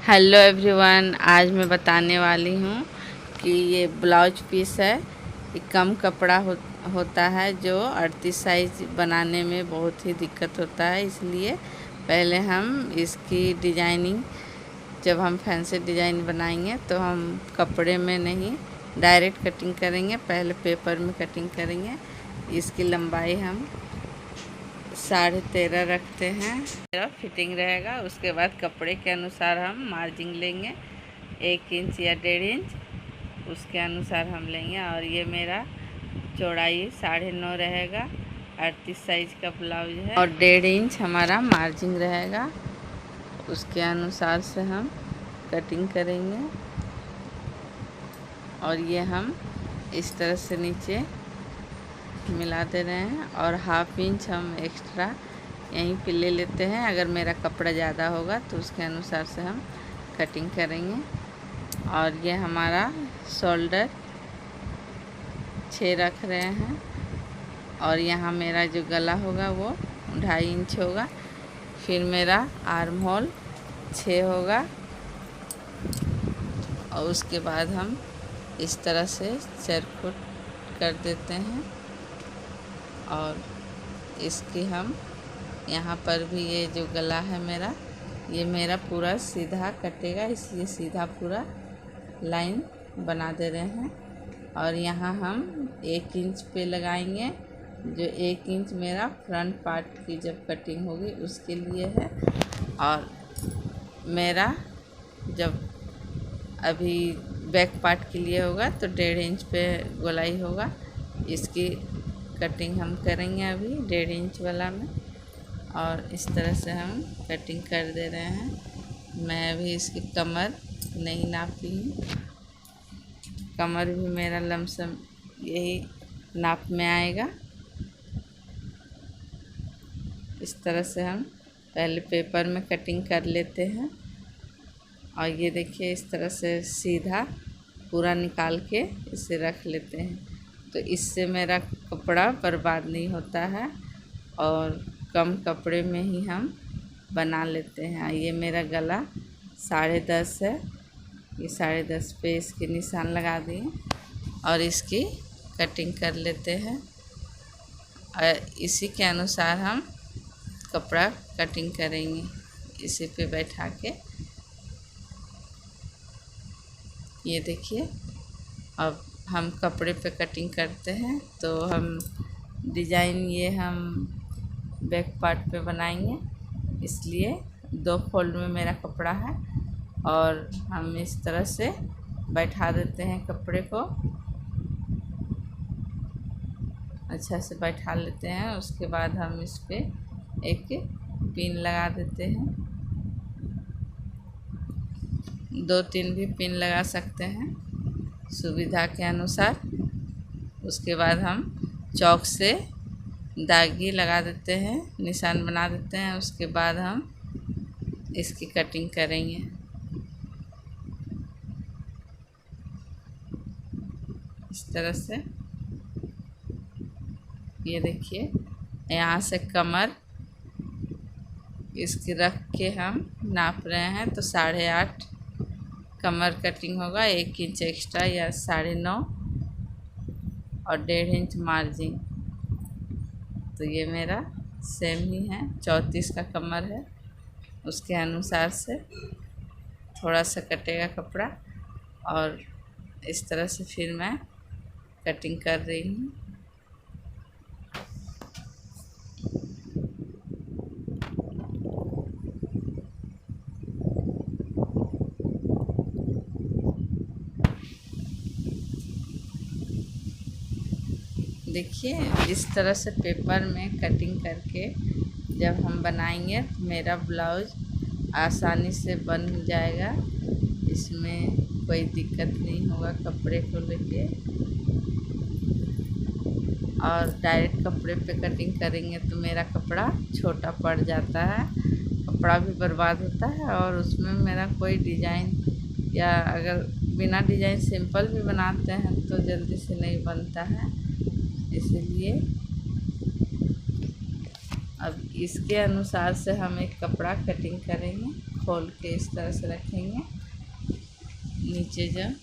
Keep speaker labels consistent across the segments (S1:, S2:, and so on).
S1: Hello everyone, आज मैं बताने वाली हूँ कि ये ब्लाउज पीस है। ये कम कपड़ा होता है जो 38 साइज बनाने में बहुत ही दिक्कत होता है। इसलिए पहले हम इसकी डिजाइनिंग, जब हम फैंसी डिज़ाइन बनाएंगे तो हम कपड़े में नहीं डायरेक्ट कटिंग करेंगे, पहले पेपर में कटिंग करेंगे। इसकी लंबाई हम 13.5 रखते हैं, मेरा फिटिंग रहेगा। उसके बाद कपड़े के अनुसार हम मार्जिन लेंगे, 1 इंच या 1.5 इंच, उसके अनुसार हम लेंगे। और ये मेरा चौड़ाई 9.5 रहेगा, 38 साइज का ब्लाउज है। और 1.5 इंच हमारा मार्जिन रहेगा, उसके अनुसार से हम कटिंग करेंगे। और ये हम इस तरह से नीचे मिला दे रहे हैं और 1/2 इंच हम एक्स्ट्रा यहीं पे ले लेते हैं। अगर मेरा कपड़ा ज़्यादा होगा तो उसके अनुसार से हम कटिंग करेंगे। और ये हमारा शोल्डर 6 रख रहे हैं। और यहाँ मेरा जो गला होगा वो 2.5 इंच होगा। फिर मेरा आर्म होल 6 होगा। और उसके बाद हम इस तरह से चरखुट कर देते हैं। और इसकी हम यहाँ पर भी, ये जो गला है मेरा, ये मेरा पूरा सीधा कटेगा, इसलिए सीधा पूरा लाइन बना दे रहे हैं। और यहाँ हम 1 इंच पे लगाएंगे, जो 1 इंच मेरा फ्रंट पार्ट की जब कटिंग होगी उसके लिए है। और मेरा जब अभी बैक पार्ट के लिए होगा तो 1.5 इंच पे गोलाई होगा। इसकी कटिंग हम करेंगे अभी 1.5 इंच वाला में। और इस तरह से हम कटिंग कर दे रहे हैं। मैं अभी इसकी कमर नहीं नापी हूँ, कमर भी मेरा लमसम यही नाप में आएगा। इस तरह से हम पहले पेपर में कटिंग कर लेते हैं। और ये देखिए, इस तरह से सीधा पूरा निकाल के इसे रख लेते हैं, तो इससे मेरा कपड़ा बर्बाद नहीं होता है और कम कपड़े में ही हम बना लेते हैं। ये मेरा गला 10.5 है, ये 10.5 पे इसके निशान लगा दिए और इसकी कटिंग कर लेते हैं। और इसी के अनुसार हम कपड़ा कटिंग करेंगे, इसी पे बैठा के। ये देखिए, अब हम कपड़े पे कटिंग करते हैं तो हम डिज़ाइन ये हम बैक पार्ट पे बनाएंगे, इसलिए 2 फोल्ड में मेरा कपड़ा है। और हम इस तरह से बैठा देते हैं कपड़े को, अच्छा से बैठा लेते हैं। उसके बाद हम इस पे एक पिन लगा देते हैं, 2-3 भी पिन लगा सकते हैं सुविधा के अनुसार। उसके बाद हम चौक से दागी लगा देते हैं, निशान बना देते हैं। उसके बाद हम इसकी कटिंग करेंगे। इस तरह से ये देखिए, यहाँ से कमर इसकी रख के हम नाप रहे हैं तो 8.5 कमर कटिंग होगा, 1 इंच एक्स्ट्रा या 9.5 और 1.5 इंच मार्जिन। तो ये मेरा सेम ही है, 34 का कमर है, उसके अनुसार से थोड़ा सा कटेगा कपड़ा। और इस तरह से फिर मैं कटिंग कर रही हूँ। देखिए, इस तरह से पेपर में कटिंग करके जब हम बनाएंगे तो मेरा ब्लाउज आसानी से बन जाएगा, इसमें कोई दिक्कत नहीं होगा कपड़े को लेके। और डायरेक्ट कपड़े पे कटिंग करेंगे तो मेरा कपड़ा छोटा पड़ जाता है, कपड़ा भी बर्बाद होता है और उसमें मेरा कोई डिज़ाइन, या अगर बिना डिज़ाइन सिंपल भी बनाते हैं तो जल्दी से नहीं बनता है। इसलिए अब इसके अनुसार से हम एक कपड़ा कटिंग करेंगे। खोल के इस तरह से रखेंगे। नीचे जब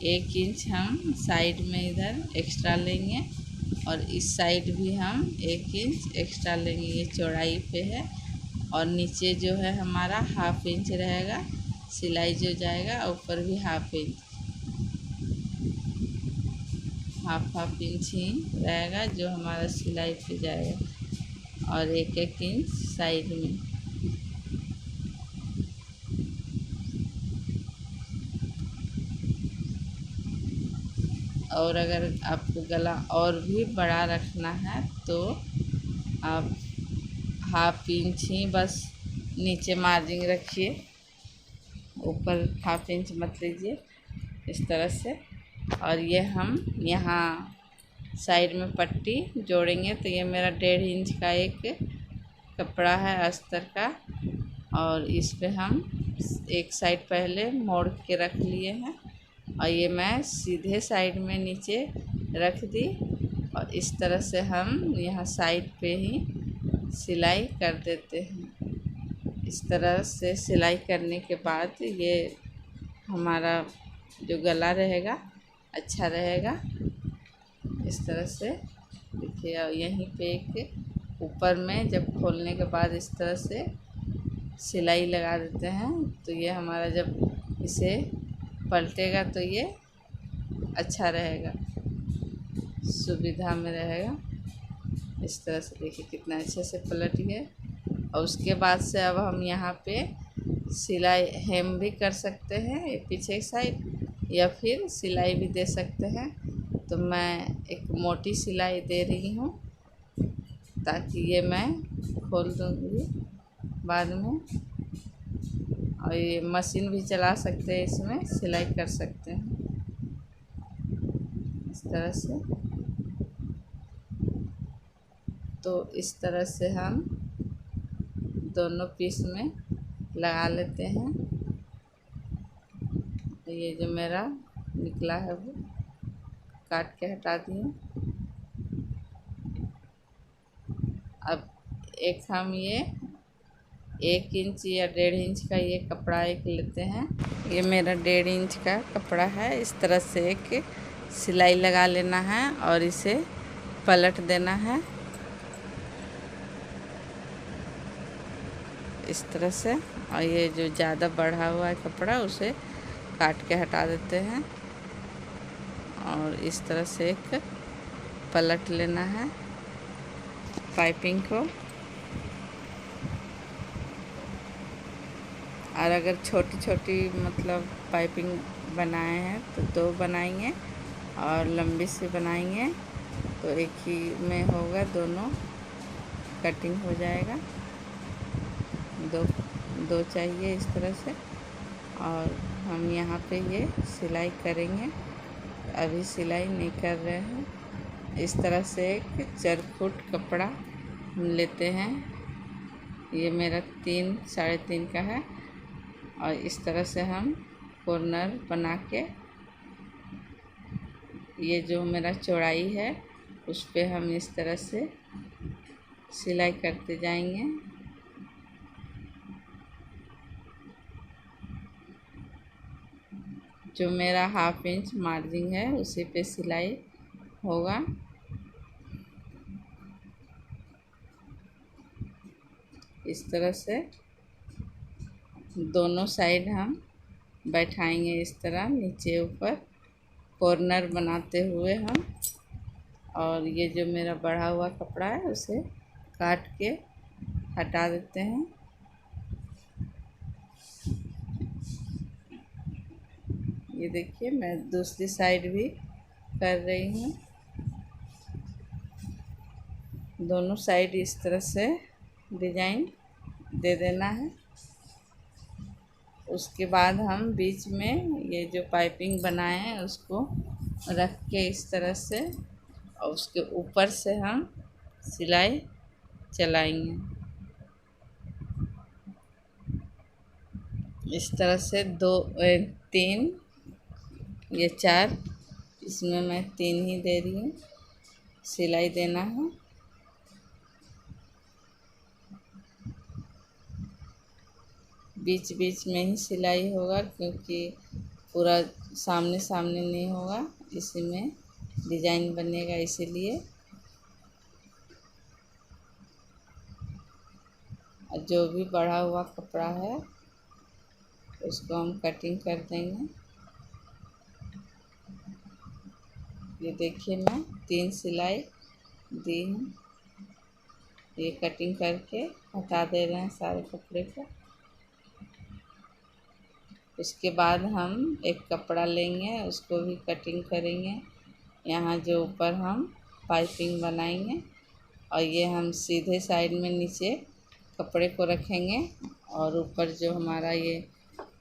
S1: 1 इंच हम साइड में इधर एक्स्ट्रा लेंगे और इस साइड भी हम 1 इंच एक्स्ट्रा लेंगे, ये चौड़ाई पे है। और नीचे जो है हमारा 1/2 इंच रहेगा, सिलाई जो जाएगा ऊपर भी 1/2 इंच, हाफ इंच ही रहेगा जो हमारा सिलाई पे जाएगा, और 1 इंच साइड में। और अगर आपको गला और भी बड़ा रखना है तो आप 1/2 इंच ही बस नीचे मार्जिन रखिए, ऊपर 1/2 इंच मत लीजिए, इस तरह से। और ये हम यहाँ साइड में पट्टी जोड़ेंगे। तो ये मेरा 1.5 इंच का एक कपड़ा है अस्तर का, और इस पे हम एक साइड पहले मोड़ के रख लिए हैं, और ये मैं सीधे साइड में नीचे रख दी, और इस तरह से हम यहाँ साइड पे ही सिलाई कर देते हैं। इस तरह से सिलाई करने के बाद ये हमारा जो गला रहेगा अच्छा रहेगा। इस तरह से देखिए, और यहीं पे एक ऊपर में जब खोलने के बाद इस तरह से सिलाई लगा देते हैं, तो ये हमारा जब इसे पलटेगा तो ये अच्छा रहेगा, सुविधा में रहेगा। इस तरह से देखिए कितना अच्छे से पलट गए। और उसके बाद से अब हम यहाँ पे सिलाई हेम भी कर सकते हैं, ये पीछे की साइड, या फिर सिलाई भी दे सकते हैं। तो मैं एक मोटी सिलाई दे रही हूँ ताकि ये मैं खोल दूँगी बाद में। और ये मशीन भी चला सकते हैं, इसमें सिलाई कर सकते हैं इस तरह से। तो इस तरह से हम दोनों पीस में लगा लेते हैं। ये जो मेरा निकला है वो काट के हटा दिए। अब एक हम ये 1 इंच या 1.5 इंच का ये कपड़ा एक लेते हैं। ये मेरा 1.5 इंच का कपड़ा है। इस तरह से एक सिलाई लगा लेना है और इसे पलट देना है इस तरह से। और ये जो ज़्यादा बढ़ा हुआ है कपड़ा उसे काट के हटा देते हैं, और इस तरह से एक पलट लेना है पाइपिंग को। और अगर छोटी छोटी मतलब पाइपिंग बनाए हैं तो 2 बनाएंगे, और लंबी से बनाएंगे तो एक ही में होगा, दोनों कटिंग हो जाएगा। दो चाहिए इस तरह से। और हम यहाँ पे ये सिलाई करेंगे, अभी सिलाई नहीं कर रहे हैं। इस तरह से एक 4 फुट कपड़ा हम लेते हैं। ये मेरा 3 साढ़े 3 का है, और इस तरह से हम कॉर्नर बना के ये जो मेरा चौड़ाई है उस पे हम इस तरह से सिलाई करते जाएंगे। जो मेरा 1/2 इंच मार्जिन है उसी पे सिलाई होगा। इस तरह से दोनों साइड हम बैठाएंगे, इस तरह नीचे ऊपर कॉर्नर बनाते हुए हम। और ये जो मेरा बढ़ा हुआ कपड़ा है उसे काट के हटा देते हैं। ये देखिए मैं दूसरी साइड भी कर रही हूँ। दोनों साइड इस तरह से डिजाइन दे देना है। उसके बाद हम बीच में ये जो पाइपिंग बनाए हैं उसको रख के इस तरह से, और उसके ऊपर से हम सिलाई चलाएंगे इस तरह से। 2 3 ये 4, इसमें मैं 3 ही दे रही हूँ, सिलाई देना है। बीच बीच में ही सिलाई होगा, क्योंकि पूरा सामने सामने नहीं होगा, इसी में डिजाइन बनेगा इसीलिए। और जो भी बढ़ा हुआ कपड़ा है उसको हम कटिंग कर देंगे। ये देखिए मैं 3 सिलाई दी हूँ। ये कटिंग करके हटा दे रहे हैं सारे कपड़े को। उसके बाद हम एक कपड़ा लेंगे, उसको भी कटिंग करेंगे। यहाँ जो ऊपर हम पाइपिंग बनाएंगे और ये हम सीधे साइड में नीचे कपड़े को रखेंगे और ऊपर जो हमारा ये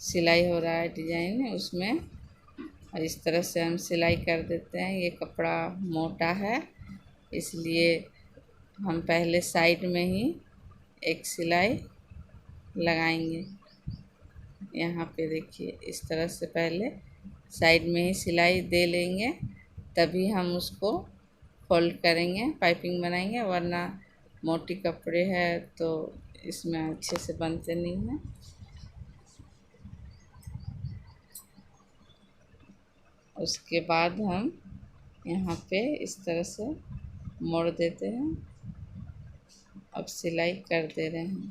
S1: सिलाई हो रहा है डिजाइन है उसमें और इस तरह से हम सिलाई कर देते हैं। ये कपड़ा मोटा है इसलिए हम पहले साइड में ही एक सिलाई लगाएंगे। यहाँ पे देखिए इस तरह से पहले साइड में ही सिलाई दे लेंगे, तभी हम उसको फोल्ड करेंगे, पाइपिंग बनाएंगे, वरना मोटी कपड़े है तो इसमें अच्छे से बनते नहीं हैं। उसके बाद हम यहाँ पे इस तरह से मोड़ देते हैं। अब सिलाई कर दे रहे हैं।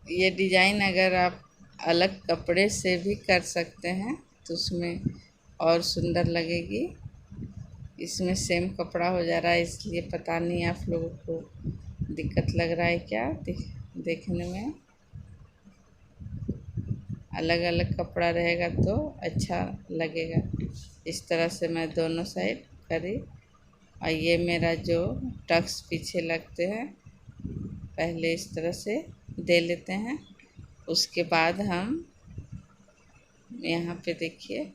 S1: ये डिजाइन अगर आप अलग कपड़े से भी कर सकते हैं तो उसमें और सुंदर लगेगी। इसमें सेम कपड़ा हो जा रहा है इसलिए पता नहीं आप लोगों को दिक्कत लग रहा है क्या देखने में। अलग अलग कपड़ा रहेगा तो अच्छा लगेगा। इस तरह से मैं दोनों साइड करी और ये मेरा जो टक्स पीछे लगते हैं पहले इस तरह से दे लेते हैं। उसके बाद हम यहाँ पे देखिए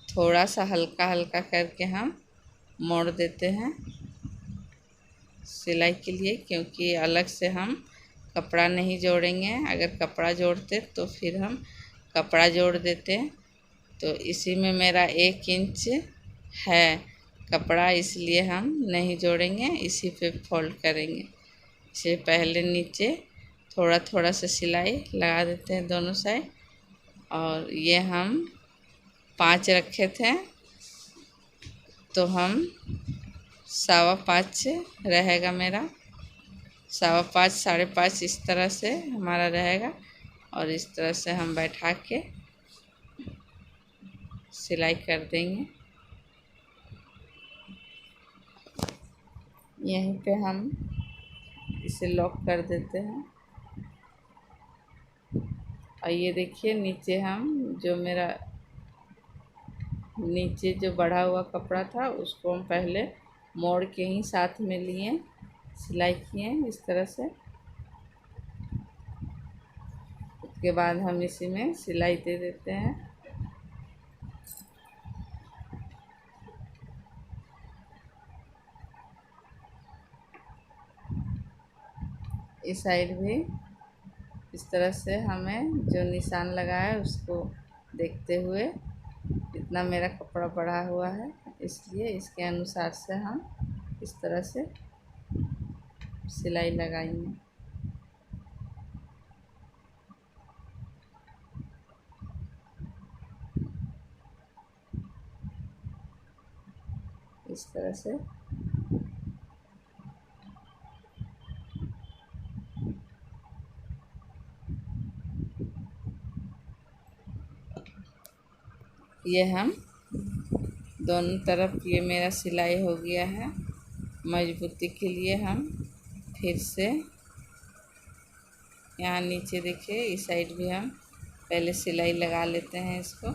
S1: थोड़ा सा हल्का हल्का करके हम मोड़ देते हैं सिलाई के लिए, क्योंकि अलग से हम कपड़ा नहीं जोड़ेंगे। अगर कपड़ा जोड़ते तो फिर हम कपड़ा जोड़ देते। तो इसी में मेरा 1 इंच है कपड़ा, इसलिए हम नहीं जोड़ेंगे, इसी पे फोल्ड करेंगे। इसे पहले नीचे थोड़ा थोड़ा सा सिलाई लगा देते हैं दोनों साइड। और ये हम 5 रखे थे तो हम 5.25 रहेगा मेरा। 5.25 5.5 इस तरह से हमारा रहेगा और इस तरह से हम बैठा के सिलाई कर देंगे। यहीं पे हम इसे लॉक कर देते हैं। और ये देखिए नीचे हम जो मेरा नीचे जो बढ़ा हुआ कपड़ा था उसको हम पहले मोड़ के ही साथ में लिए सिलाई किए इस तरह से। उसके बाद हम इसी में सिलाई दे देते हैं। इस साइड भी इस तरह से हमें जो निशान लगा है उसको देखते हुए, इतना मेरा कपड़ा बढ़ा हुआ है इसलिए इसके अनुसार से हम इस तरह से सिलाई लगाएंगे। इस तरह से ये हम दोनों तरफ ये मेरा सिलाई हो गया है। मजबूती के लिए हम फिर से यहाँ नीचे देखिए इस साइड भी हम पहले सिलाई लगा लेते हैं इसको।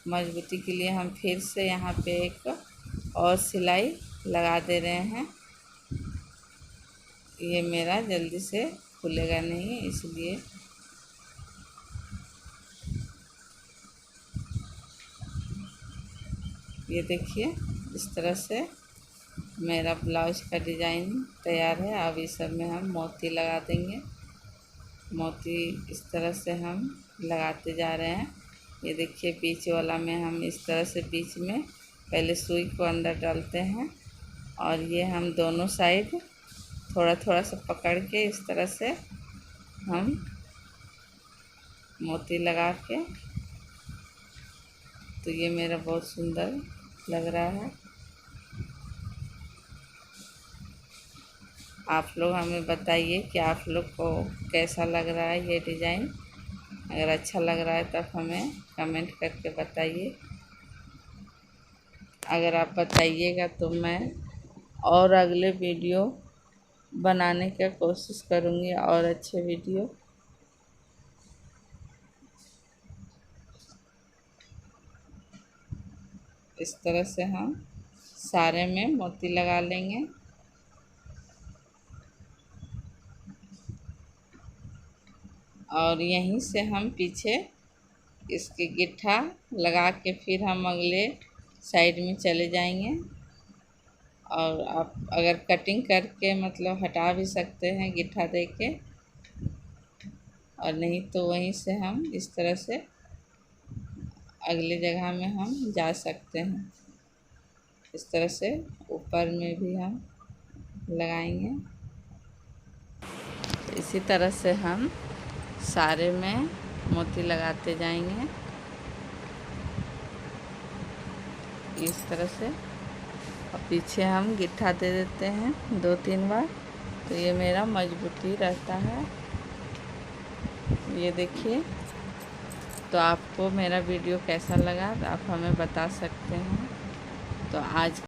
S1: मजबूती के लिए हम फिर से यहाँ पे एक और सिलाई लगा दे रहे हैं। ये मेरा जल्दी से खुलेगा नहीं इसलिए। ये देखिए इस तरह से मेरा ब्लाउज का डिज़ाइन तैयार है। अब इस सब में हम मोती लगा देंगे। मोती इस तरह से हम लगाते जा रहे हैं। ये देखिए बीच वाला में हम इस तरह से बीच में पहले सुई को अंदर डालते हैं और ये हम दोनों साइड थोड़ा थोड़ा सा पकड़ के इस तरह से हम मोती लगा के, तो ये मेरा बहुत सुंदर लग रहा है। आप लोग हमें बताइए कि आप लोग को कैसा लग रहा है ये डिज़ाइन। अगर अच्छा लग रहा है तब हमें कमेंट करके बताइए। अगर आप बताइएगा तो मैं और अगले वीडियो बनाने की कोशिश करूँगी और अच्छे वीडियो। इस तरह से हम सारे में मोती लगा लेंगे। और यहीं से हम पीछे इसके गिट्ठा लगा के फिर हम अगले साइड में चले जाएंगे। और आप अगर कटिंग करके मतलब हटा भी सकते हैं गिट्ठा दे के, और नहीं तो वहीं से हम इस तरह से अगली जगह में हम जा सकते हैं। इस तरह से ऊपर में भी हम लगाएंगे। इसी तरह से हम सारे में मोती लगाते जाएंगे इस तरह से। और पीछे हम गिट्ठा दे देते हैं 2-3 बार, तो ये मेरा मजबूती रहता है। ये देखिए। तो आपको मेरा वीडियो कैसा लगा आप हमें बता सकते हैं। तो आज